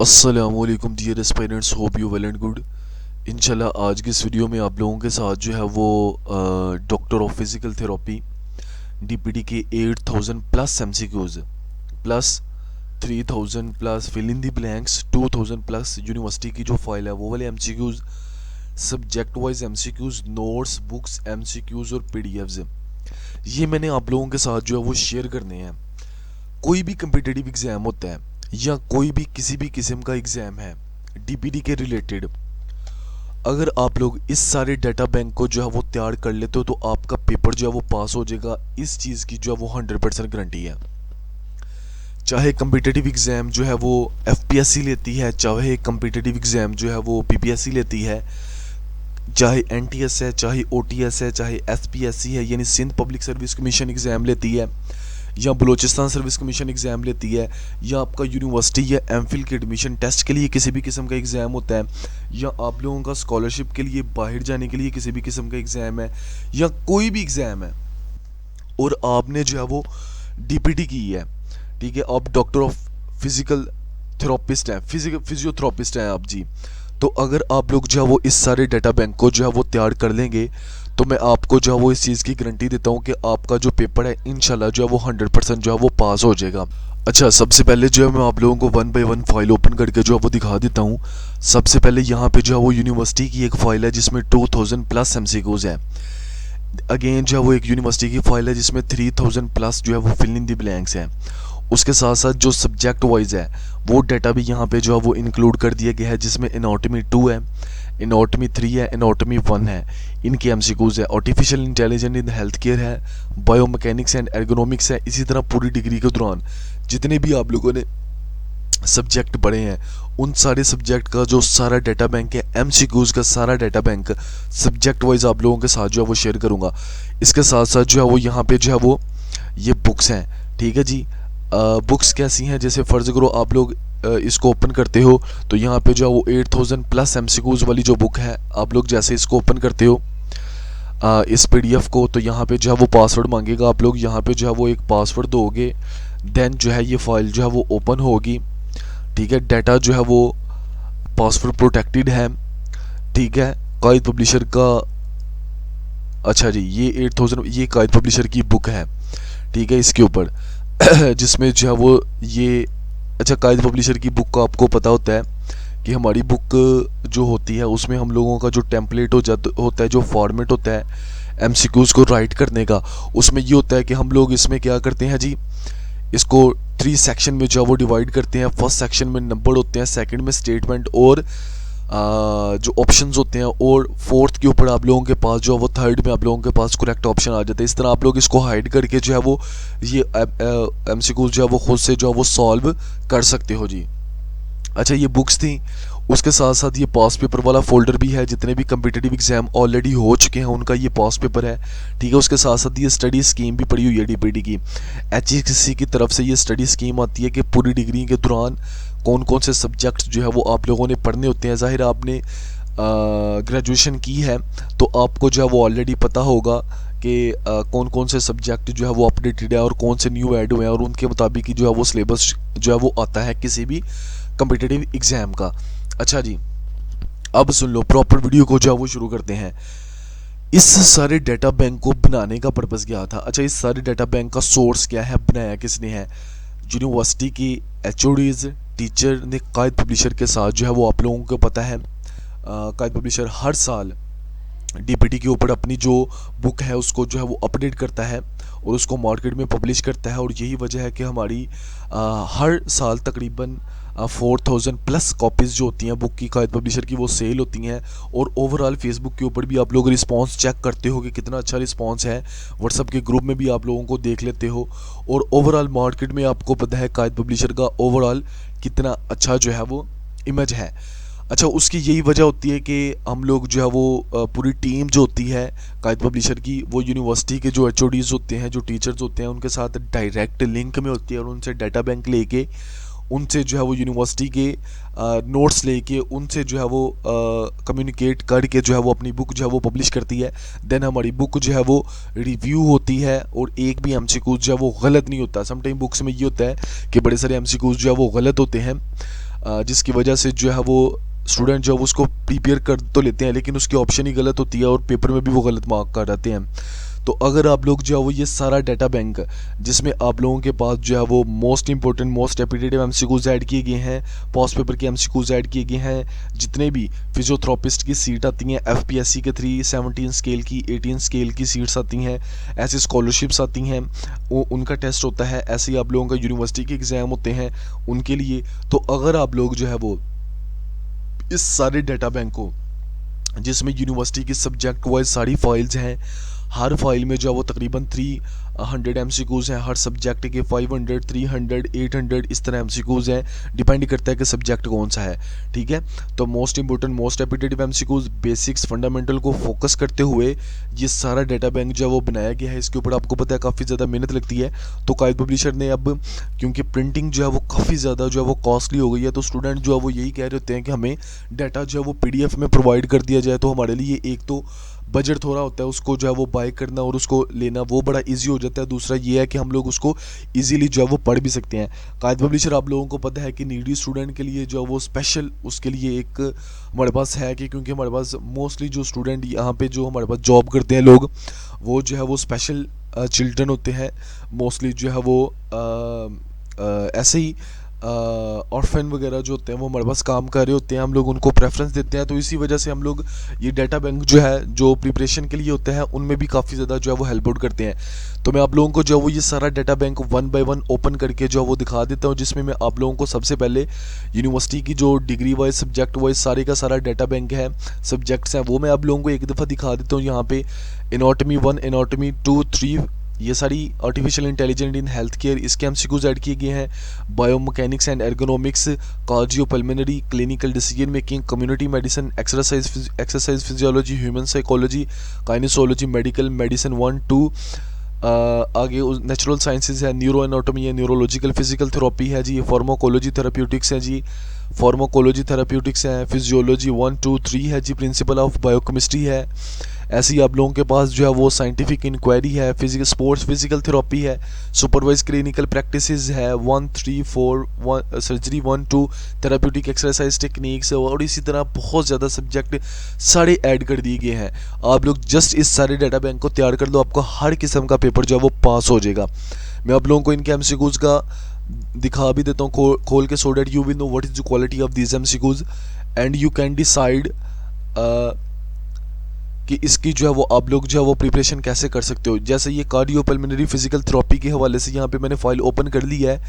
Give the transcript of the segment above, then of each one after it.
अस्सलामुअलैकुम dear aspirants, hope you well and good. इंशाल्लाह आज की इस वीडियो में आप लोगों के साथ जो है वो doctor of physical therapy DPT के 8000 plus MCQs plus 3000 plus fill in the blanks 2000 plus university की जो फाइल है वो वाले MCQs, subject wise MCQs, notes, books, MCQs और पीडीएफ्स, ये मैंने आप लोगों के साथ जो है वो शेयर करने हैं। कोई भी कम्पिटिटिव एग्ज़ाम होता है या कोई भी किसी भी किस्म का एग्ज़ाम है डीपीटी के रिलेटेड, अगर आप लोग इस सारे डाटा बैंक को जो है वो तैयार कर लेते हो तो आपका पेपर जो है वो पास हो जाएगा। इस चीज़ की जो है वो 100% गारंटी है। चाहे कम्पिटिटिव एग्ज़ाम जो है वो एफपीएससी लेती है, चाहे कम्पिटिटिव एग्ज़ाम जो है वो पीपीएससी लेती है, चाहे एनटीएस है, चाहे ओटीएस है, चाहे एसपीएससी है यानी Sindh public service commission exam लेती है, या बलूचिस्तान सर्विस कमीशन एग्ज़ाम लेती है, या आपका यूनिवर्सिटी या एमफिल के एडमिशन टेस्ट के लिए किसी भी किस्म का एग्ज़ाम होता है, या आप लोगों का स्कॉलरशिप के लिए बाहर जाने के लिए किसी भी किस्म का एग्ज़ाम है, या कोई भी एग्ज़ाम है और आपने जो है वो डीपीटी की है, ठीक है, आप डॉक्टर ऑफ फिज़िकल थेरेपिस्ट हैं, फिजियोथेरेपिस्ट हैं आप जी, तो अगर आप लोग जो है वो इस सारे डाटा बैंक को जो है वो तैयार कर लेंगे तो मैं आपको जो है वो इस चीज़ की गारंटी देता हूँ कि आपका जो पेपर है इंशाल्लाह जो है वो 100% जो है वो पास हो जाएगा। अच्छा, सबसे पहले जो है मैं आप लोगों को one by one file open करके जो है वो दिखा देता हूँ। सबसे पहले यहाँ पे जो है वो यूनिवर्सिटी की एक फ़ाइल है जिसमें 2000 प्लस एमसीक्यूज है। अगेन जो है वो एक यूनिवर्सिटी की फ़ाइल है जिसमें 3000 प्लस जो है वो फिल इन दी ब्लैंक्स हैं। उसके साथ साथ जो सब्जेक्ट वाइज है वो डाटा भी यहाँ पे जो है वो इंक्लूड कर दिया गया है, जिसमें एनाटॉमी 2 है, एनाटॉमी 3 है, एनाटॉमी 1 है, इनके एमसीक्यूज है। Artificial intelligence in health care है, बायोमैकेनिक्स एंड एर्गोनॉमिक्स है। इसी तरह पूरी डिग्री के दौरान जितने भी आप लोगों ने सब्जेक्ट पढ़े हैं उन सारे सब्जेक्ट का जो सारा डाटा बैंक है, एमसीक्यूज का सारा डाटा बैंक सब्जेक्ट वाइज आप लोगों के साथ जो है वो शेयर करूँगा। इसके साथ साथ जो है वो यहाँ पे जो है वो ये बुक्स हैं, ठीक है जी। बुक्स कैसी हैं, जैसे फ़र्ज़ करो आप लोग इसको ओपन करते हो तो यहाँ पे जो है वो 8000 प्लस एमसीक्यूज वाली जो बुक है, आप लोग जैसे इसको ओपन करते हो इस पीडीएफ को, तो यहाँ पे जो है वो पासवर्ड मांगेगा। आप लोग यहाँ पे जो है वो एक पासवर्ड दोगे, देन जो है ये फाइल जो है वो ओपन होगी, ठीक है। डाटा जो है वो पासवर्ड प्रोटेक्टेड है, ठीक है। कायद पब्लिशर का, अच्छा जी, ये 8000 ये कायद पब्लिशर की बुक है, ठीक है, इसके ऊपर जिसमें जो है वो ये, अच्छा, कायद पब्लिशर की बुक का आपको पता होता है कि हमारी बुक जो होती है उसमें हम लोगों का जो टेम्पलेट होता है, जो फॉर्मेट होता है एमसीक्यूज को राइट करने का, उसमें ये होता है कि हम लोग इसमें क्या करते हैं जी, इसको 3 सेक्शन में जो है वो डिवाइड करते हैं। फर्स्ट सेक्शन में नंबर होते हैं, सेकंड में स्टेटमेंट और जो ऑप्शंस होते हैं, और फोर्थ के ऊपर आप लोगों के पास जो है वो थर्ड में आप लोगों के पास करेक्ट ऑप्शन आ जाता है। इस तरह आप लोग इसको हाइड करके जो है वो ये एमसीक्यूज जो है वो खुद से जो है वो सॉल्व कर सकते हो जी। अच्छा, ये बुक्स थी। उसके साथ साथ ये पास पेपर वाला फोल्डर भी है, जितने भी कम्पिटिटिव एग्जाम ऑलरेडी हो चुके हैं उनका ये पास पेपर है, ठीक है। उसके साथ साथ ये स्टडी स्कीम भी पड़ी हुई है डीपीटी की। एचईसी की तरफ से ये स्टडी स्कीम आती है कि पूरी डिग्री के दौरान कौन कौन से सब्जेक्ट्स जो है वो आप लोगों ने पढ़ने होते हैं। ज़ाहिर आपने ग्रेजुएशन की है तो आपको जो है वो ऑलरेडी पता होगा कि कौन कौन से सब्जेक्ट जो है वो अपडेटेड है और कौन से न्यू ऐड हुए हैं, और उनके मुताबिक ही जो है वो सिलेबस जो है वो आता है किसी भी कम्पिटिटिव एग्ज़ाम का। अच्छा जी, अब सुन लो, प्रॉपर वीडियो को जो है वो शुरू करते हैं। इस सारे डाटा बैंक को बनाने का पर्पज़ क्या था? अच्छा, इस सारे डाटा बैंक का सोर्स क्या है, बनाया किसने है? यूनिवर्सिटी की एचओडीज टीचर ने कायद पब्लिशर के साथ जो है वो आप लोगों को पता है कायद पब्लिशर हर साल डीपीटी के ऊपर अपनी जो बुक है उसको जो है वो अपडेट करता है और उसको मार्केट में पब्लिश करता है, और यही वजह है कि हमारी हर साल तकरीबन 4000 प्लस कॉपीज़ जो होती हैं बुक की कायद पब्लिशर की वो सेल होती हैं। और ओवरऑल फेसबुक के ऊपर भी आप लोग रिस्पांस चेक करते हो कि कितना अच्छा रिस्पांस है, व्हाट्सअप के ग्रुप में भी आप लोगों को देख लेते हो, और ओवरऑल मार्केट में आपको पता है कायद पब्लिशर का ओवरऑल कितना अच्छा जो है वो इमेज है। अच्छा, उसकी यही वजह होती है कि हम लोग जो है वो पूरी टीम जो होती है कायद पब्लिशर की, वो यूनिवर्सिटी के जो एचओडीज़ होते हैं, जो टीचर्स होते हैं, उनके साथ डायरेक्ट लिंक में होती है, और उनसे डाटा बैंक लेके, उनसे जो है वो यूनिवर्सिटी के नोट्स लेके, उनसे जो है वो कम्युनिकेट करके जो है वो अपनी बुक जो है वो पब्लिश करती है। देन हमारी बुक जो है वो रिव्यू होती है, और एक भी एमसीक्यूज जो है वो गलत नहीं होता। समटाइम बुक्स में ये होता है कि बड़े सारे एमसीक्यूज जो है वो गलत होते हैं, जिसकी वजह से जो है वो स्टूडेंट जो है उसको प्रिपेयर कर तो लेते हैं लेकिन उसकी ऑप्शन ही गलत होती है और पेपर में भी वो गलत मार्क कर आते हैं। तो अगर आप लोग जो है वो ये सारा डाटा बैंक जिसमें आप लोगों के पास जो है वो most important most repetitive MCQs add किए गए हैं, पास्ट पेपर के एमसीक्यूज ऐड किए गए हैं, जितने भी फिजियोथेरेपिस्ट की सीट आती हैं एफपीएससी के 317 स्केल की 18 स्केल की सीट्स आती हैं, ऐसी स्कॉलरशिप्स आती हैं, वो उनका टेस्ट होता है, ऐसे ही आप लोगों का यूनिवर्सिटी के एग्ज़ाम होते हैं उनके लिए। तो अगर आप लोग जो है वो इस सारे डाटा बैंक को जिसमें यूनिवर्सिटी की सब्जेक्ट वाइज सारी फाइल्स हैं, हर फाइल में जो है वो तकरीबन 300 एमसीक्यूज़ हैं, हर सब्जेक्ट के 500 300 800 इस तरह एमसीक्यूज़ हैं, डिपेंड करता है कि सब्जेक्ट कौन सा है। ठीक है, तो most important most repetitive MCQs basics fundamental को फोकस करते हुए ये सारा डाटा बैंक जो है वो बनाया गया है। इसके ऊपर आपको पता है काफ़ी ज़्यादा मेहनत लगती है। तो कायद पब्लिशर ने अब क्योंकि प्रिंटिंग जो है वो काफ़ी ज़्यादा जो है वो कॉस्टली हो गई है, तो स्टूडेंट जो है वो यही कह रहे होते हैं कि हमें डाटा जो है वो पीडीएफ में प्रोवाइड कर दिया जाए, तो हमारे लिए एक तो बजट थोड़ा होता है उसको जो है वो बाय करना और उसको लेना वो बड़ा इजी हो जाता है, दूसरा ये है कि हम लोग उसको इजीली जो है वो पढ़ भी सकते हैं। कायद पब्लिशर आप लोगों को पता है कि नीडी स्टूडेंट के लिए जो है वो स्पेशल उसके लिए एक हमारे पास है कि क्योंकि हमारे पास मोस्टली जो स्टूडेंट यहाँ पे जो हमारे पास जॉब करते हैं लोग वो जो है वो स्पेशल चिल्ड्रन होते हैं, मोस्टली जो है वो ऐसे ही ऑर्फन वगैरह जो होते हैं वो हमारे पास काम कर रहे होते हैं, हम लोग उनको प्रेफरेंस देते हैं। तो इसी वजह से हम लोग ये डाटा बैंक जो है जो प्रिपरेशन के लिए होता है उनमें भी काफ़ी ज़्यादा जो है वो हेल्प आउट करते हैं। तो मैं आप लोगों को जो है वो ये सारा डाटा बैंक 1 बाय 1 ओपन करके जो है वो दिखा देता हूँ, जिसमें मैं आप लोगों को सबसे पहले यूनिवर्सिटी की जो डिग्री वाइज सब्जेक्ट वाइज सारे का सारा डाटा बैंक है, सब्जेक्ट्स हैं, वो मैं आप लोगों को एक दफ़ा दिखा देता हूँ। यहाँ पे एनाटॉमी 1 एनाटॉमी 2 3 ये सारी artificial intelligent in health care इसके एमसीक्यूज ऐड किए गए हैं, biomechanics and ergonomics, cardiopulmonary, clinical decision making, community medicine, exercise physiology, human psychology, काइनेसोलॉजी, medical medicine 1 2, आगे नेचुरल साइंसेज है, न्यूरो एनाटॉमी है, न्यूरोलॉजिकल फिजिकल थेरेपी है जी, फार्माकोलॉजी थेराप्यूटिक्स है जी, pharmacology therapeutics है, फिजियोलॉजी 1 2 3 है जी, प्रिंसिपल ऑफ बायोकेमिस्ट्री है। ऐसे ही आप लोगों के पास जो है वो साइंटिफिक इंक्वायरी है, फिजिकल स्पोर्ट्स फिजिकल थेरेपी है, सुपरवाइज क्लिनिकल प्रैक्टिसेस है 1 3 4 1 सर्जरी 1 2, थेराप्यूटिक एक्सरसाइज टेक्निक्स और इसी तरह बहुत ज़्यादा सब्जेक्ट सारे ऐड कर दिए गए हैं। आप लोग जस्ट इस सारे डाटा बैंक को तैयार कर लो, आपको हर किस्म का पेपर जो है वो पास हो जाएगा। मैं आप लोगों को इनके एमसीक्यूज का दिखा भी देता हूँ खोल के, सो that you will know what is the quality of these MCQs and you can decide कि इसकी जो है वो आप लोग जो है वो प्रिपरेशन कैसे कर सकते हो। जैसे ये कार्डियोपल्मोनरी फिजिकल थेरेपी के हवाले से यहाँ पे मैंने फाइल ओपन कर ली है,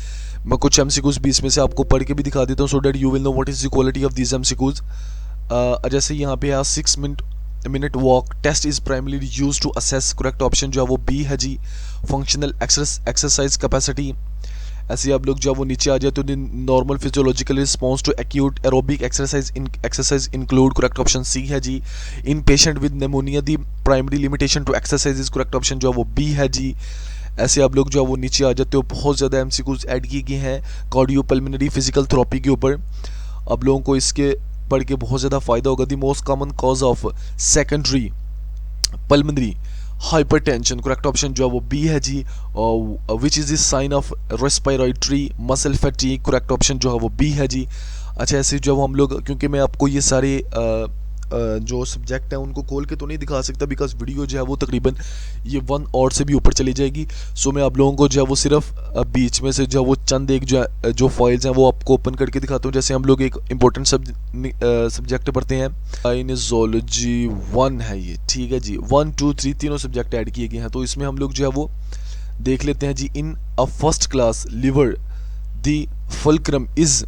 मैं कुछ एमसीक्यूज बीच में से आपको पढ़ के भी दिखा देता हूँ, so that you will know what is the quality of these MCQs. जैसे यहाँ पे 6 minute walk test is primarily use to assess, correct option जो है वो बी है जी, फंक्शनल एक्सरसाइज कैपेसिटी। ऐसे आप लोग जो वो नीचे आ जाए तो normal physiological response to acute aerobic exercise include, correct option C है जी, in patient with pneumonia the primary limitation to exercise is, correct option जो है वो बी है जी। ऐसे आप लोग जो है वो नीचे आ जाते हो, बहुत ज़्यादा एमसीक्यूज ऐड किए गए हैं कार्डियोपल्मोनरी फिजिकल थेरेपी के ऊपर, आप लोगों को इसके पढ़ के बहुत ज़्यादा फ़ायदा होगा। The most common cause of secondary pulmonary hypertension, correct option जो है वो बी है जी, which is the sign of respiratory muscle fatigue, correct option जो है वो बी है जी। अच्छा, ऐसे जो हम लोग, क्योंकि मैं आपको ये सारे जो सब्जेक्ट हैं उनको खोल के तो नहीं दिखा सकता बिकॉज वीडियो जो है वो तकरीबन ये 1 आवर से भी ऊपर चली जाएगी, सो मैं आप लोगों को जो है वो सिर्फ बीच में से जो है वो चंद एक जो फाइल्स हैं वो आपको ओपन करके दिखाता हूँ। जैसे हम लोग एक इम्पोर्टेंट सब्जेक्ट पढ़ते हैं, काइनेसोलॉजी 1 है ये, ठीक है जी, 1 2 3 तीनों सब्जेक्ट ऐड किए गए हैं। तो इसमें हम लोग जो है वो देख लेते हैं जी, in a first class lever the fulcrum is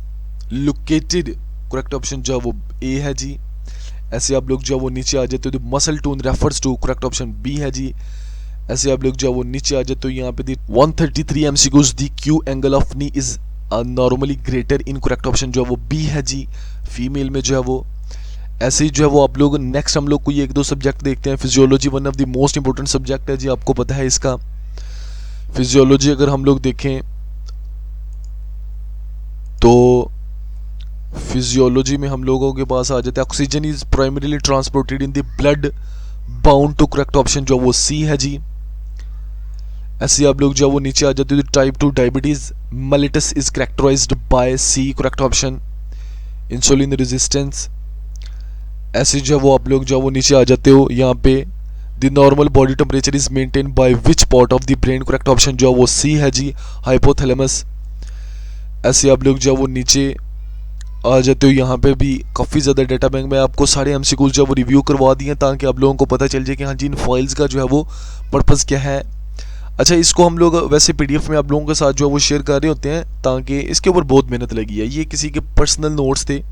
located, correct option जो है वो ए है जी। ऐसे आप लोग जो है वो नीचे आ जाते हो, तो muscle tone refers to, correct option B है जी। ऐसे आप लोग जो है वो नीचे आ जाते हो, यहाँ पे दी 133 MCQs, the Q angle of knee is normally greater in, correct option जो है वो बी है जी, फीमेल में जो है वो। ऐसे ही जो है वो आप लोग नेक्स्ट हम लोग कोई 1-2 सब्जेक्ट देखते हैं। Physiology one of the most important subject है जी, आपको पता है इसका। फिजियोलॉजी अगर हम लोग देखें तो फिजियोलॉजी में हम लोगों के पास आ जाता है, oxygen is primarily transported in the blood bound to, correct option जो वो सी है जी। ऐसे आप लोग जो वो नीचे आ जाते हैं, type 2 diabetes mellitus is characterized by C, correct option. Insulin resistance. ऐसे जो है वो आप लोग जो है वो नीचे आ जाते हो यहाँ पे, the normal body temperature is maintain by which part of the brain, correct option जो है वो सी है जी, हाइपोथैलेमस। ऐसे आप लोग जो है वो नीचे आ जाते हो, यहाँ पे भी काफ़ी ज़्यादा डाटा बैंक में आपको सारे एमसीक्यूज जो है वो रिव्यू करवा दिए ताकि आप लोगों को पता चल जाए कि हाँ जी इन फाइल्स का जो है वो पर्पज़ क्या है। अच्छा, इसको हम लोग वैसे पीडीएफ में आप लोगों के साथ जो है वो शेयर कर रहे होते हैं ताकि इसके ऊपर बहुत मेहनत लगी है। ये किसी के पर्सनल नोट्स थे,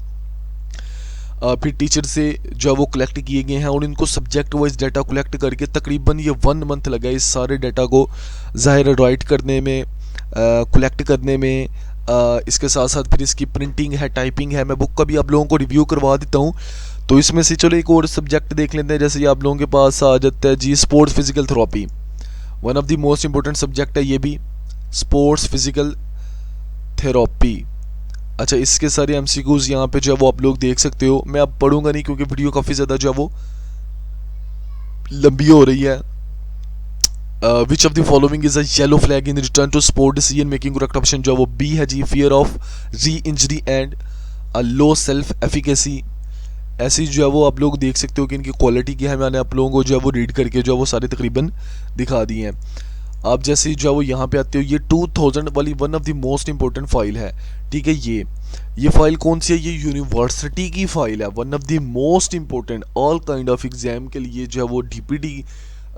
फिर टीचर से जो है वो कलेक्ट किए गए हैं और इनको सब्जेक्ट वाइज डाटा कलेक्ट करके तकरीबन ये 1 मंथ लगा इस सारे डाटा को ज़ाहिर राइट करने में, कलेक्ट करने में। इसके साथ साथ फिर इसकी प्रिंटिंग है, टाइपिंग है। मैं बुक का भी आप लोगों को रिव्यू करवा देता हूँ। तो इसमें से चलो एक और सब्जेक्ट देख लेते हैं। जैसे ये आप लोगों के पास आ जाता है जी sports physical therapy, one of the most important subject है ये भी, स्पोर्ट्स फिजिकल थेरेपी। अच्छा, इसके सारे एमसीक्यूज यहाँ पे जो है वो आप लोग देख सकते हो। मैं अब पढ़ूंगा नहीं क्योंकि वीडियो काफ़ी ज़्यादा जो है वो लंबी हो रही है। Which of the following is a yellow flag in return to sport decision making, correct option जो है वो बी है जी, fear of reinjury and a low self efficacy. ऐसी जो है वो आप लोग देख सकते हो कि इनकी क्वालिटी क्या है। मैंने आप लोगों को जो है वो रीड करके जो है वो सारे तकरीबन दिखा दिए हैं। आप जैसे जो है वो यहाँ पे आते हो, ये 2000 वाली one of the most important file है, ठीक है। ये फाइल कौन सी है? ये यूनिवर्सिटी की फाइल है, one of the most important all kind of exam के लिए जो है वो डीपीटी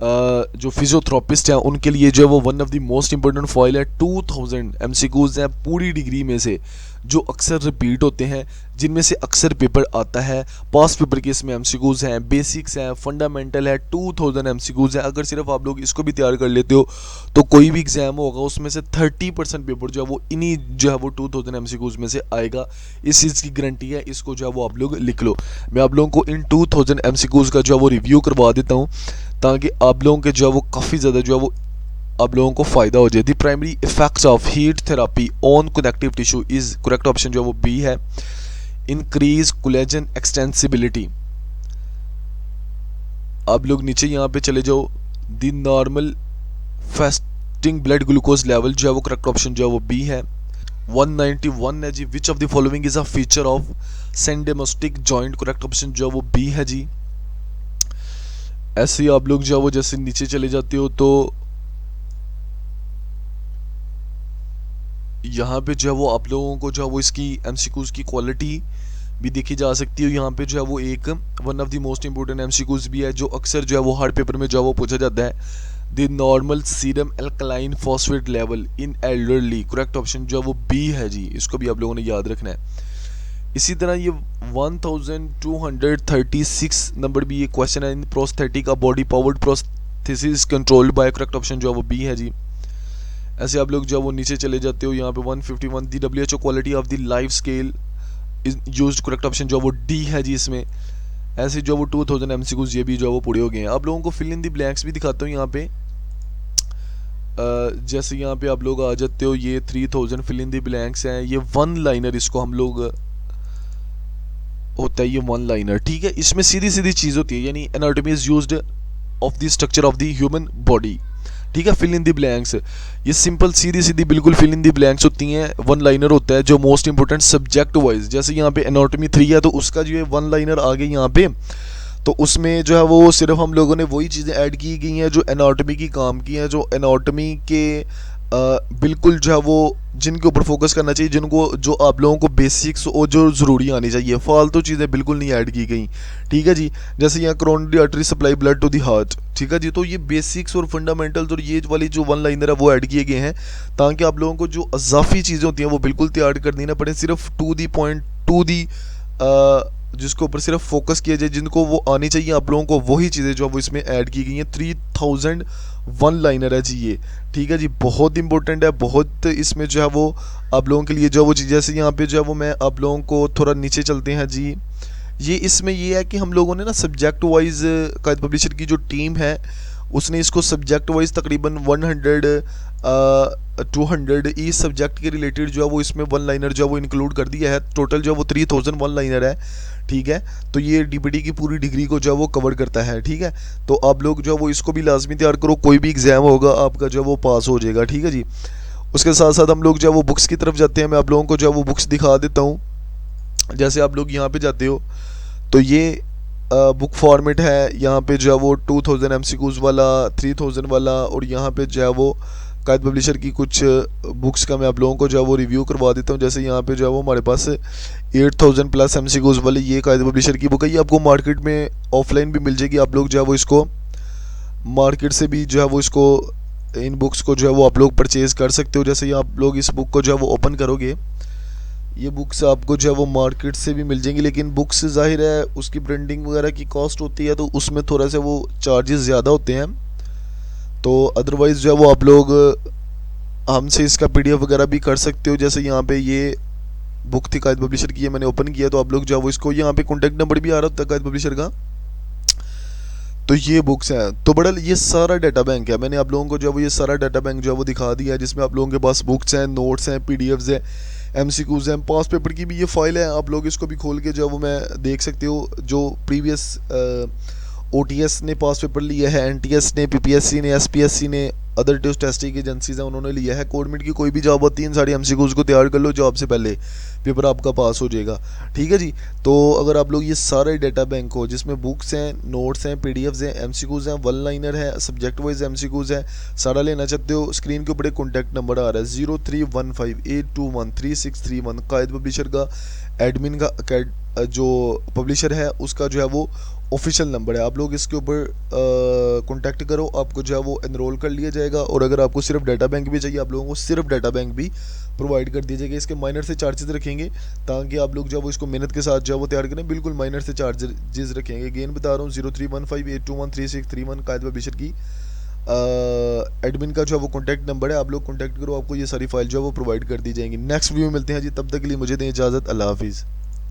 जो फिजियोथेरेपिस्ट हैं उनके लिए जो है वो one of the most important file है। 2000 एमसीक्यूज हैं पूरी डिग्री में से जो अक्सर रिपीट होते हैं, जिनमें से अक्सर पेपर आता है। पास्ट पेपर के इसमें एमसीक्यूज हैं, बेसिक्स हैं, फंडामेंटल है, 2000 एमसीक्यूज हैं। अगर सिर्फ आप लोग इसको भी तैयार कर लेते हो तो कोई भी एग्जाम होगा उसमें से 30% पेपर जो है वो इन्हीं जो है वो 2000 एमसीक्यूज में से आएगा। इस चीज़ की गारंटी है, इसको जो है वो आप लोग लिख लो। मैं आप लोगों को इन 2000 एमसीक्यूज का जो है वो रिव्यू करवा देता हूँ ताकि आप लोगों के जो है वो काफ़ी ज़्यादा जो है वो आप लोगों को फ़ायदा हो जाए। The primary effects of heat therapy on connective tissue is, correct option जो है वो बी है, इंक्रीज कोलेजन एक्सटेंसिबिलिटी। आप लोग नीचे यहाँ पे चले जाओ, the normal fasting blood glucose level जो है वो करेक्ट ऑप्शन जो है वो बी है। 191 है जी, which of the following is a feature of syndesmotic joint, correct option जो है वो बी है जी। ऐसे ही आप लोग जो है वो जैसे नीचे चले जाते हो तो यहाँ पे जो है वो आप लोगों को जो है वो इसकी एमसीक्यूज की क्वालिटी भी देखी जा सकती है। यहाँ पे जो है वो एक one of the most important MCQs भी है जो अक्सर जो है वो हर पेपर में जो है वो पूछा जाता है, the normal serum alkaline phosphate level in elderly, correct option जो है वो बी है जी। इसको भी आप लोगों ने याद रखना है। इसी तरह ये 1236 नंबर भी ये क्वेश्चन है, इन प्रोस्थेटिक का body powered prosthesis controlled by, correct option जो है वो बी है जी। ऐसे आप लोग जो है वो नीचे चले जाते हो, यहाँ पे 151 दी WHO quality of the life scale is used, correct option जो है वो डी है जी इसमें। ऐसे जो वो 2000 एमसीक्यूज ये भी जो है वो पूरे हो गए हैं। आप लोगों को फिल इन द ब्लैंक्स भी दिखाता हूँ यहाँ पे। जैसे यहाँ पे आप लोग आ जाते हो, ये 3000 फिल इन द ब्लैंक्स हैं। ये वन लाइनर इसको हम लोग होता है, ये वन लाइनर, ठीक है। इसमें सीधी सीधी चीज़ होती है, यानी anatomy is used of the structure of the human body, ठीक है। फिल इन द ब्लैंक्स ये सिंपल सीधी सीधी बिल्कुल फिल इन द ब्लैंक्स होती हैं। वन लाइनर होता है जो मोस्ट इंपॉर्टेंट सब्जेक्ट वाइज, जैसे यहाँ पे एनाटॉमी 3 है तो उसका जो है वन लाइनर आ गई यहाँ पे, तो उसमें जो है वो सिर्फ हम लोगों ने वही चीज़ें ऐड की गई हैं जो एनाटॉमी की काम की हैं, जो एनाटॉमी के बिल्कुल जो है वो जिनके ऊपर फोकस करना चाहिए, जिनको जो आप लोगों को बेसिक्स और जो ज़रूरी आनी चाहिए, फालतू चीज़ें बिल्कुल नहीं ऐड की गई, ठीक है जी। जैसे यहाँ coronary artery supply blood to the heart, ठीक है जी। तो ये बेसिक्स और फंडामेंटल्स और ये वाली जो वन लाइनर है वो ऐड किए गए हैं ताकि आप लोगों को जो अजाफी चीज़ें होती हैं वो बिल्कुल तैयार करनी ना पड़े, सिर्फ to the point to the जिसके ऊपर सिर्फ फोकस किया जाए, जिनको वो आनी चाहिए आप लोगों को, वही चीज़ें जो है वो इसमें ऐड की गई हैं। 3000 वन लाइनर है जी ये, ठीक है जी। बहुत इंपॉर्टेंट है, बहुत इसमें जो है वो आप लोगों के लिए जो है वो चीज़, जैसे यहाँ पे जो है वो मैं आप लोगों को थोड़ा नीचे चलते हैं जी। ये इसमें ये है कि हम लोगों ने ना सब्जेक्ट वाइज कायद पब्लिशर की जो टीम है उसने इसको सब्जेक्ट वाइज तकरीबन 200 इस सब्जेक्ट के रिलेटेड जो है वो इसमें वन लाइनर जो है वो इंक्लूड कर दिया है। टोटल जो है वो 3000 वन लाइनर है, ठीक है। तो ये डीपीटी की पूरी डिग्री को जो है वो कवर करता है, ठीक है। तो आप लोग जो है वो इसको भी लाजमी तैयार करो, कोई भी एग्जाम होगा आपका जो है वो पास हो जाएगा, ठीक है जी। उसके साथ साथ हम लोग जो है वो बुक्स की तरफ जाते हैं। मैं आप लोगों को जो है वो बुक्स दिखा देता हूँ। जैसे आप लोग यहाँ पे जाते हो तो ये बुक फॉर्मेट है, यहाँ पे जो है वो 2000 MCQs वाला, 3000 वाला, और यहाँ पे जो है वो कायद पब्लिशर की कुछ बुक्स का मैं आप लोगों को जो है वो रिव्यू करवा देता हूँ। जैसे यहाँ पे जो है वो हमारे पास 8000 प्लस MCQs वाली ये कायद पब्लिशर की बुक है। ये आपको मार्केट में ऑफलाइन भी मिल जाएगी, आप लोग जो है वो इसको मार्केट से भी जो है वो इसको इन बुक्स को जो है वो आप लोग परचेज़ कर सकते हो। जैसे ये आप लोग इस बुक को जो है वो ओपन करोगे, ये बुक्स आपको जो है वो मार्केट से भी मिल जाएंगी, लेकिन बुक्स ज़ाहिर है उसकी प्रिंटिंग वगैरह की कॉस्ट होती है तो उसमें थोड़ा सा वो चार्जेस ज़्यादा होते हैं। तो अदरवाइज़ जो है वो आप लोग हमसे इसका PDF वगैरह भी कर सकते हो। जैसे यहाँ पे ये बुक थी कायद पब्लिशर की, ये मैंने ओपन किया तो आप लोग जो है वो इसको यहाँ पे कॉन्टैक्ट नंबर भी आ रहा होता है कायद पब्लिशर का। तो ये बुक्स हैं, तो बड़ा ये सारा डाटा बैंक है। मैंने आप लोगों को जो है वो ये सारा डाटा बैंक जो है वो दिखा दिया है, जिसमें आप लोगों के पास बुक्स हैं, नोट्स हैं, PDFs हैं, MCQs हैं, पास पेपर की भी ये फाइल है। आप लोग इसको भी खोल के जो है वो मैं देख सकते हो, जो प्रीवियस OTS ने पास पेपर लिया है, NTS ने, PPSC ने, SPSC ने, अदर टेस्टिंग एजेंसीज हैं उन्होंने लिया है। गवर्नमेंट की कोई भी जॉब होती है, इन सारी MCQs को तैयार कर लो, जॉब से पहले पेपर आपका पास हो जाएगा। ठीक है जी। तो अगर आप लोग ये सारे डाटा बैंक हो जिसमें बुक्स हैं, नोट्स हैं, PDFs हैं, MCQs हैं, वन लाइनर है, सब्जेक्ट वाइज MCQs हैं, सारा लेना चाहते हो, स्क्रीन के ऊपर एक कॉन्टैक्ट नंबर आ रहा है 0315821361, कायद पब्लिशर का एडमिन का जो पब्लिशर है उसका जो है वो ऑफिशियल नंबर है। आप लोग इसके ऊपर कॉन्टैक्ट करो, आपको जो है वो एनरोल कर लिया जाएगा। और अगर आपको सिर्फ डाटा बैंक भी चाहिए, आप लोगों को सिर्फ डाटा बैंक भी प्रोवाइड कर दिया जाएगा। इसके माइनर से चार्जेस रखेंगे ताकि आप लोग जो है वो इसको मेहनत के साथ जो है वो तैयार करें, बिल्कुल माइनर से चार्जेस रखेंगे। अगेन बता रहा हूँ 0315821361 कायद पब्लिशर की एडमिन का जो है वो कॉन्टैक्ट नंबर है। आप लोग कॉन्टैक्ट करो, आपको ये सारी फाइल जो है वो प्रोवाइड कर दी जाएंगी। नेक्स्ट वीडियो में मिलते हैं जी, तब तक के लिए मुझे दें इजाज़त। अल्लाह हाफिज़।